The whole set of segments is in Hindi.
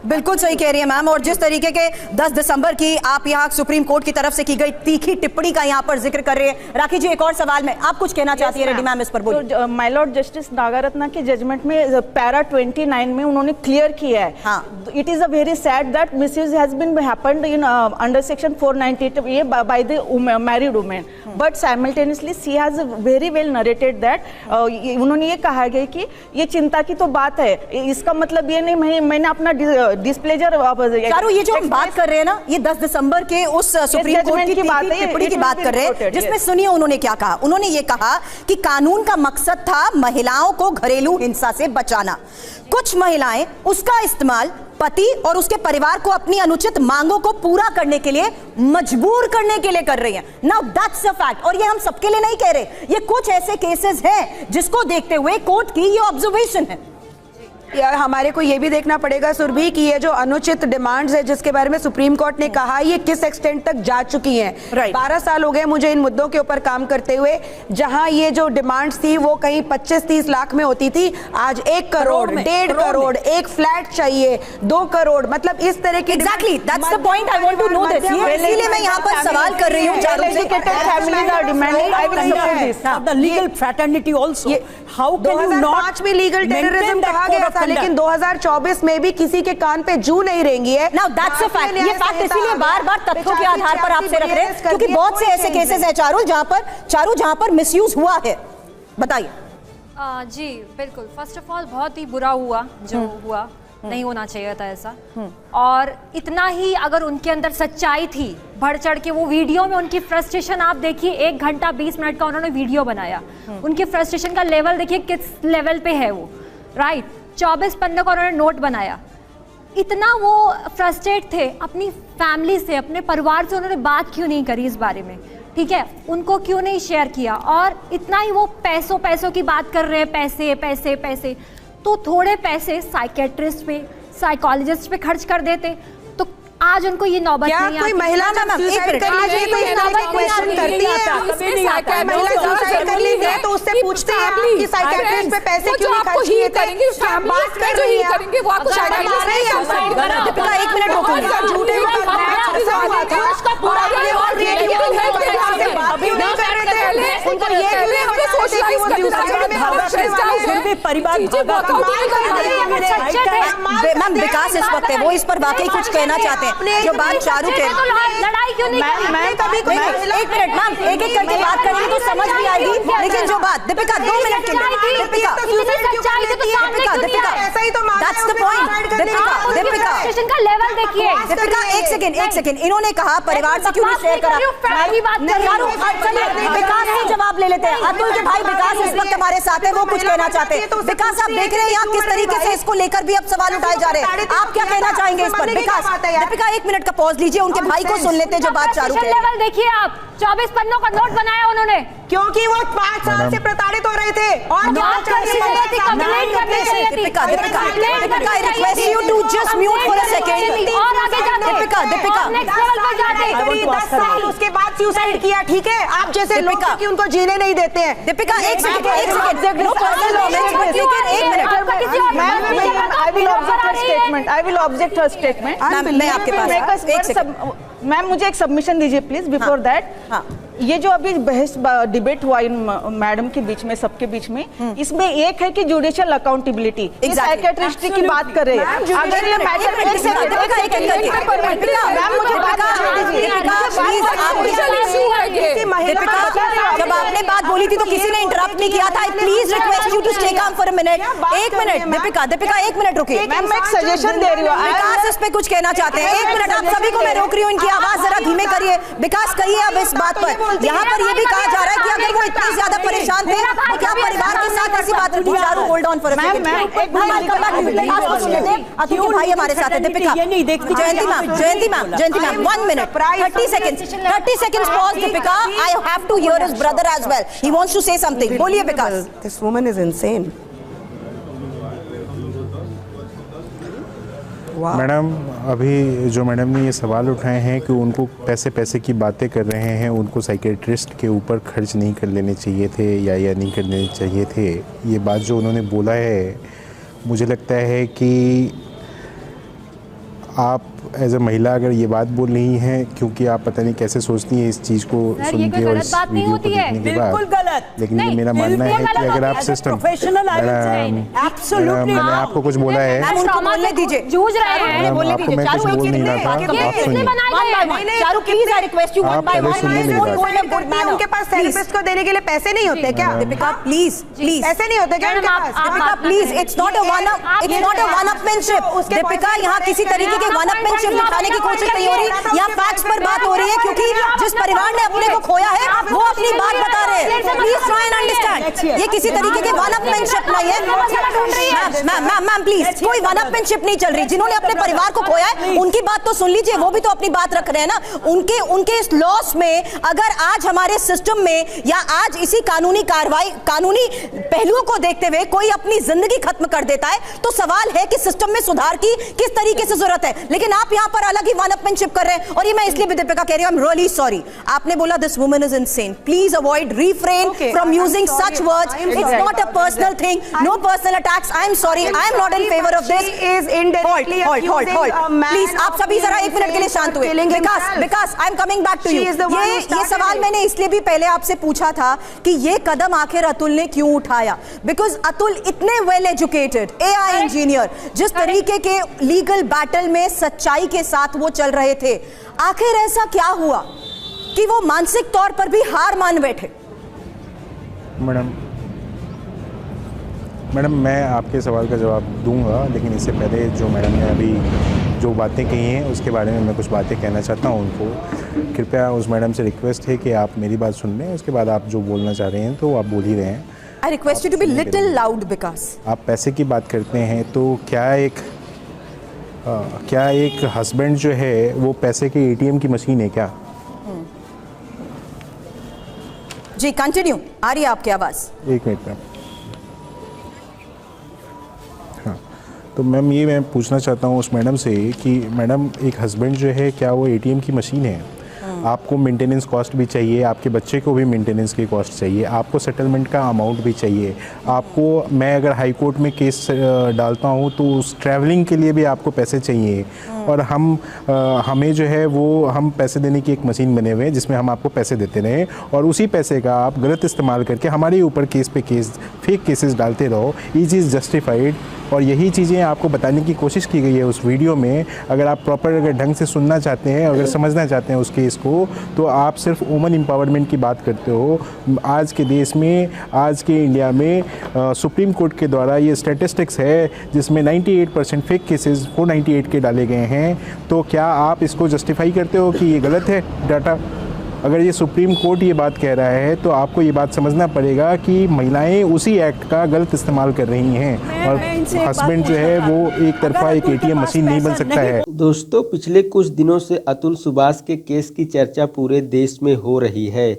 बिल्कुल सही कह रही है मैम। और जिस तरीके के 10 दिसंबर की आप यहाँ सुप्रीम कोर्ट की तरफ से की गई तीखी टिप्पणी का यहाँ पर जिक्र कर रहे हैं। राखी जी, एक और सवाल में आप कुछ कहना चाहती है रेड्डी मैम, इस पर बोलिए। तो माय लॉर्ड जस्टिस नागारत्ना के जजमेंट में पैरा 29 में उन्होंने क्लियर किया है, हाँ, it is a very sad that misuse has been happened in under section 498 by the married women, but simultaneously she has very well narrated that, उन्होंने ये कहा गया कि ये चिंता की तो बात है, इसका मतलब ये नहीं मैंने अपना डिस्प्लेजर। चारू, ये जो हम बात कर रहे हैं ना, ये 10 दिसंबर के उस सुप्रीम कोर्ट की टिप्पणी की बात कर रहे हैं, जिसमें सुनिए उन्होंने क्या कहा। उन्होंने ये कहा कि कानून का मकसद था महिलाओं को घरेलू हिंसा से बचाना। कुछ महिलाएं उसका इस्तेमाल पति और उसके परिवार को अपनी अनुचित मांगों को पूरा करने के लिए मजबूर करने के लिए कर रही हैं। नाउ दैट्स अ फैक्ट, और ये हम सबके लिए नहीं कह रहे, ये कुछ ऐसे केसेस हैं जिसको देखते हुए कोर्ट की ये ऑब्जर्वेशन है। यार हमारे को ये भी देखना पड़ेगा सुरभि कि ये जो अनुचित डिमांड्स है जिसके बारे में सुप्रीम कोर्ट ने कहा, ये किस एक्सटेंट तक जा चुकी हैं। 12 साल हो गए मुझे इन मुद्दों के ऊपर काम करते हुए। जहां ये जो डिमांड्स थी वो कहीं 25-30 लाख में होती थी, आज 1 करोड़, 1.5 करोड़, एक फ्लैट चाहिए 2 करोड़, मतलब इस तरह की। Exactly, that's the point I want to know this. इसीलिए मैं यहाँ पर सवाल कर रही हूँ। Legal fraternity also, how can you not. 2005 में लीगल टेररिज्म कहा गया था, लेकिन 2024 में भी किसी के कान पे जू नहीं रहेंगी है। Now that's a fact. ये फैक्ट इसीलिए बार-बार तथ्यों के आधार पर आपसे रख रहे हैं, क्योंकि बहुत से ऐसे केसेस हैं चारू जहां पर मिसयूज हुआ है। बताइए। जी बिल्कुल, फर्स्ट ऑफ ऑल बहुत ही बुरा हुआ जो हुआ, नहीं होना चाहिए था ऐसा। और इतना ही अगर उनके अंदर सच्चाई थी, बढ़ चढ़ के वो वीडियो में उनकी फ्रस्ट्रेशन आप देखिए, 1 घंटा 20 मिनट का उन्होंने वीडियो बनाया, उनके फ्रस्ट्रेशन का लेवल देखिए किस लेवल पे है वो, राइट। 24 पन्ने का उन्होंने नोट बनाया, इतना वो फ्रस्ट्रेट थे अपनी फैमिली से, अपने परिवार से, उन्होंने बात क्यों नहीं करी इस बारे में, ठीक है, उनको क्यों नहीं शेयर किया। और इतना ही वो पैसों की बात कर रहे हैं, पैसे पैसे पैसे, तो थोड़े पैसे साइकेट्रिस्ट पे, साइकोलॉजिस्ट पे खर्च कर देते तो आज उनको ये नौबत नहीं आती। कोई महिला सुसाइड कर लीजिए तो इस तरह के क्वेश्चन करती है, महिला सुसाइड कर लीजिए तो उससे पूछते हैं कि साइकियाट्रिस्ट पे पैसे क्यों नहीं खर्च किए थे, आप बात कर रही हैं, करेंगे वो आपको शायद मार रही है। दीपिका 1 मिनट रुको, झूठे उसका पूरा और रिएक्टिंग है, अभी नहीं कर रहे थे, उनको ये क्यों नहीं सोचते कि वो सुसाइड में फिर भी परिवार मैम विकास इस वक्त है, वो इस पर वाकई कुछ कहना चाहते हैं। जो बात चारू कह लड़ाई क्यों नहीं, मैं कभी 1 मिनट मैम, एक करके बात करेंगे तो समझ भी आएगी, लेकिन जो बात दीपिका 2 मिनट के लिए, दीपिका ऐसा ही तो दैट्स द पॉइंट। दीपिका का लेवल देखिए। दीपिका एक सेकंड, इन्होंने कहा परिवार से क्यों नहीं शेयर करा। विकास से जवाब ले लेते हैं। अतुल के भाई विकास इस वक्त हमारे साथ है, वो कुछ कहना चाहते हैं। विकास आप देख रहे हैं यहाँ किस तरीके से इसको लेकर भी अब सवाल उठाए जा रहे हैं, आप क्या कहना चाहेंगे इस पर। विकास, दीपिका 1 मिनट का पॉज लीजिए, उनके भाई को सुन लेते हैं जो बात चारू है। लेवल देखिए आप, 24 पन्नों का नोट बनाया उन्होंने, क्योंकि वो 5 साल से प्रताड़ित हो रहे थे और Deepika I request you to just mute for a second. और आगे जाते दीपिका नेक्स्ट लेवल पे जाते। 10 साल उसके बाद सुसाइड किया, ठीक है, आप जैसे लोग कि उनको जीने नहीं देते हैं। दीपिका एक सेकंड नो पर्सनल नॉलेज, लेकिन 1 minute I will object her statement. मैं आपके पास मैम मुझे एक सबमिशन दीजिए प्लीज बिफोर दैट। ये जो अभी बहस डिबेट हुआ इन मैडम के बीच में, सबके बीच में, इसमें एक है कि जुडिशियल अकाउंटेबिलिटी, साइकियाट्रिस्ट की बात कर रहे हैं। अगर ये मैटर जब आपने बात बोली थी तो किसी ने इंटरप्ट नहीं किया था। Please request you to stay calm for a minute. 1 minute Deepika 1 minute रुकिए। मैम मैं एक सजेशन दे रही हूँ, विकास इस पे कुछ कहना चाहते हैं। 1 मिनट, आप सभी को मैं रोक रही हूँ, इनकी आवाज जरा धीमे करिए। विकास कहिए अब इस बात पर। यहाँ पर ये भी कहा जा रहा है कि अगर वो इतनी ज्यादा परेशान थे तो क्या परिवार के साथ ऐसी बात रखी। Charu hold on for a second, Atul के भाई हमारे साथ है। Deepika, Jayanti ma'am 1 minute 30 seconds pause। Deepika, I have to hear his brother as well, he wants to say something। बोलिए विकास। This woman is insane। Madam, अभी जो मैडम ने ये सवाल उठाए हैं कि उनको पैसे की बातें कर रहे हैं, उनको साइकियाट्रिस्ट के ऊपर खर्च नहीं कर लेने चाहिए थे या नहीं कर लेने चाहिए थे, ये बात जो उन्होंने बोला है, मुझे लगता है कि आप एज अ महिला अगर ये बात बोल रही हैं, क्योंकि आप पता नहीं कैसे सोचती हैं इस चीज़ को सर, सुन ये कोई के और गलत इस बात नहीं वीडियो को होती है। देखने के बाद, बिल्कुल गलत। लेकिन ये नहीं, मेरा मानना है कि अगर आप सिस्टम प्रोफेशनल एब्सोल्युटली मैंने आपको कुछ बोला है, मैम उनको बोलने दीजिए, जूझ रहे हैं। मैम, बोलने आपको दीजिए। मैं चारू कुछ एक बोल एक नहीं रहा मिनट था, आगे आप बढ़ो। सुनिए। बनाए गए हैं। Charu please I request you one आप बाय पहले वन। सुनिए मेरी बात। उनके पास थेरेपिस्ट को देने के लिए पैसे नहीं होते क्या? दीपिका प्लीज प्लीज ऐसे नहीं होते क्या मैडम, उनके आप- पास? Deepika please, it's not a one up, it's not a one upmanship. Deepika यहाँ किसी तरीके के वन अपमैनशिप दिखाने की कोशिश नहीं हो रही, यहाँ फैक्ट्स पर बात हो रही है, क्योंकि जिस परिवार ने अपने को खोया है वो अपनी बात बता रहे हैं। प्लीज ट्राई एंड अंडरस्टैंड, ये किसी तरीके के वन अपमैनशिप नहीं है। मैम प्लीज, कोई वन अपमैनशिप नहीं चल रही। जिन्होंने अपने परिवार को खोया है उनकी बात तो सुन लीजिए, वो भी तो अपनी बात रख रहे हैं ना। उनके इस लॉस में अगर आज हमारे सिस्टम में या आज इसी कानूनी कार्रवाई, कानूनी पहलुओं को देखते हुए कोई अपनी जिंदगी खत्म कर देता है, तो सवाल है कि सिस्टम में सुधार की किस तरीके से जरूरत है। लेकिन आप यहाँ पर अलग ही वन अपमैनशिप कर रहे हैं, और ये मैं इसलिए भी दीपिका कह रही हूं, आई एम रियली सॉरी। आपने बोला this woman is insane, please avoid, refrain from using such words. It's not a personal thing, no personal attacks. I am sorry, I am not in favor of this. She is indirectly accusing a man Please, आप सभी जरा एक मिनट के लिए शांत हुए। Because I'm coming back to you. ये सवाल मैंने इसलिए भी पहले आपसे पूछा था कि ये कदम आखिर अतुल ने क्यों उठाया, बिकॉज अतुल इतने वेल एजुकेटेड AI इंजीनियर, जिस तरीके के लीगल बैटल में सच्चाई के साथ वो चल रहे थे, आखिर ऐसा क्या हुआ कि वो मानसिक तौर पर भी हार मान बैठे? मैडम मैं आपके सवाल का जवाब दूंगा, लेकिन इससे पहले जो मैडम ने अभी जो बातें कही हैं उसके बारे में मैं कुछ बातें कहना चाहता हूं उनको। कृपया उस मैडम से रिक्वेस्ट है कि आप मेरी बात सुन लें, उसके बाद आप जो बोलना चाह रहे हैं तो आप बोल ही रहे हैं। I request you to be little loud because आप पैसे की बात करते हैं तो क्या एक हस्बैंड जो है वो पैसे के ATM की मशीन है क्या? जी कंटिन्यू, आ रही है आपकी आवाज। एक मिनट मैम। हाँ, तो मैम ये मैं पूछना चाहता हूँ उस मैडम से कि मैडम एक हस्बैंड जो है क्या वो ATM की मशीन है? आपको मेंटेनेंस कॉस्ट भी चाहिए, आपके बच्चे को भी मेंटेनेंस की कॉस्ट चाहिए, आपको सेटलमेंट का अमाउंट भी चाहिए, आपको, मैं अगर हाई कोर्ट में केस डालता हूँ तो उस ट्रैवलिंग के लिए भी आपको पैसे चाहिए, और हमें जो है वो हम पैसे देने की एक मशीन बने हुए हैं जिसमें हम आपको पैसे देते रहें, और उसी पैसे का आप गलत इस्तेमाल करके हमारे ऊपर केस पे केस, फेक केसेस डालते रहो। ये चीज़ जस्टिफाइड, और यही चीज़ें आपको बताने की कोशिश की गई है उस वीडियो में। अगर आप प्रॉपर अगर ढंग से सुनना चाहते हैं, अगर समझना चाहते हैं उस केस को, तो आप सिर्फ वुमन एम्पावरमेंट की बात करते हो। आज के देश में, आज के इंडिया में सुप्रीम कोर्ट के द्वारा ये स्टैटिस्टिक्स है जिसमें 98% फेक केसेस 498 के डाले गए हैं। तो क्या आप इसको जस्टिफाई करते हो कि ये गलत है डाटा? अगर ये सुप्रीम कोर्ट ये बात कह रहा है तो आपको ये बात समझना पड़ेगा कि महिलाएं उसी एक्ट का गलत इस्तेमाल कर रही हैं, और हस्बैंड जो है वो एक तरफा एक ATM मशीन नहीं बन सकता है। दोस्तों, पिछले कुछ दिनों से अतुल सुभाष के केस की चर्चा पूरे देश में हो रही है।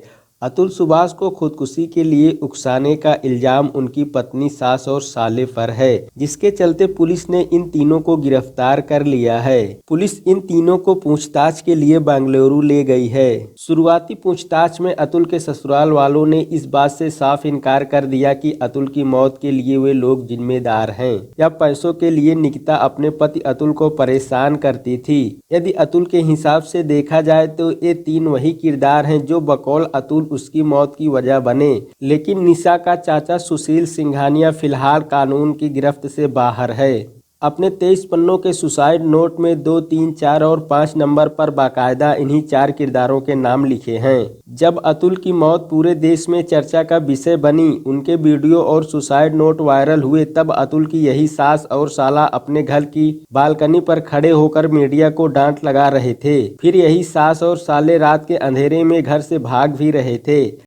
अतुल सुभाष को खुदकुशी के लिए उकसाने का इल्जाम उनकी पत्नी, सास और साले पर है, जिसके चलते पुलिस ने इन तीनों को गिरफ्तार कर लिया है। पुलिस इन तीनों को पूछताछ के लिए बेंगलुरु ले गई है। शुरुआती पूछताछ में अतुल के ससुराल वालों ने इस बात से साफ इनकार कर दिया कि अतुल की मौत के लिए वे लोग जिम्मेदार हैं, या पैसों के लिए निकिता अपने पति अतुल को परेशान करती थी। यदि अतुल के हिसाब से देखा जाए तो ये तीन वही किरदार हैं जो बकौल अतुल उसकी मौत की वजह बने। लेकिन निशा का चाचा सुशील सिंघानिया फिलहाल कानून की गिरफ्त से बाहर है। अपने 23 पन्नों के सुसाइड नोट में 2, 3, 4 और 5 नंबर पर बाकायदा इन्हीं 4 किरदारों के नाम लिखे हैं। जब अतुल की मौत पूरे देश में चर्चा का विषय बनी, उनके वीडियो और सुसाइड नोट वायरल हुए, तब अतुल की यही सास और साला अपने घर की बालकनी पर खड़े होकर मीडिया को डांट लगा रहे थे। फिर यही सास और साले रात के अंधेरे में घर से भाग भी रहे थे।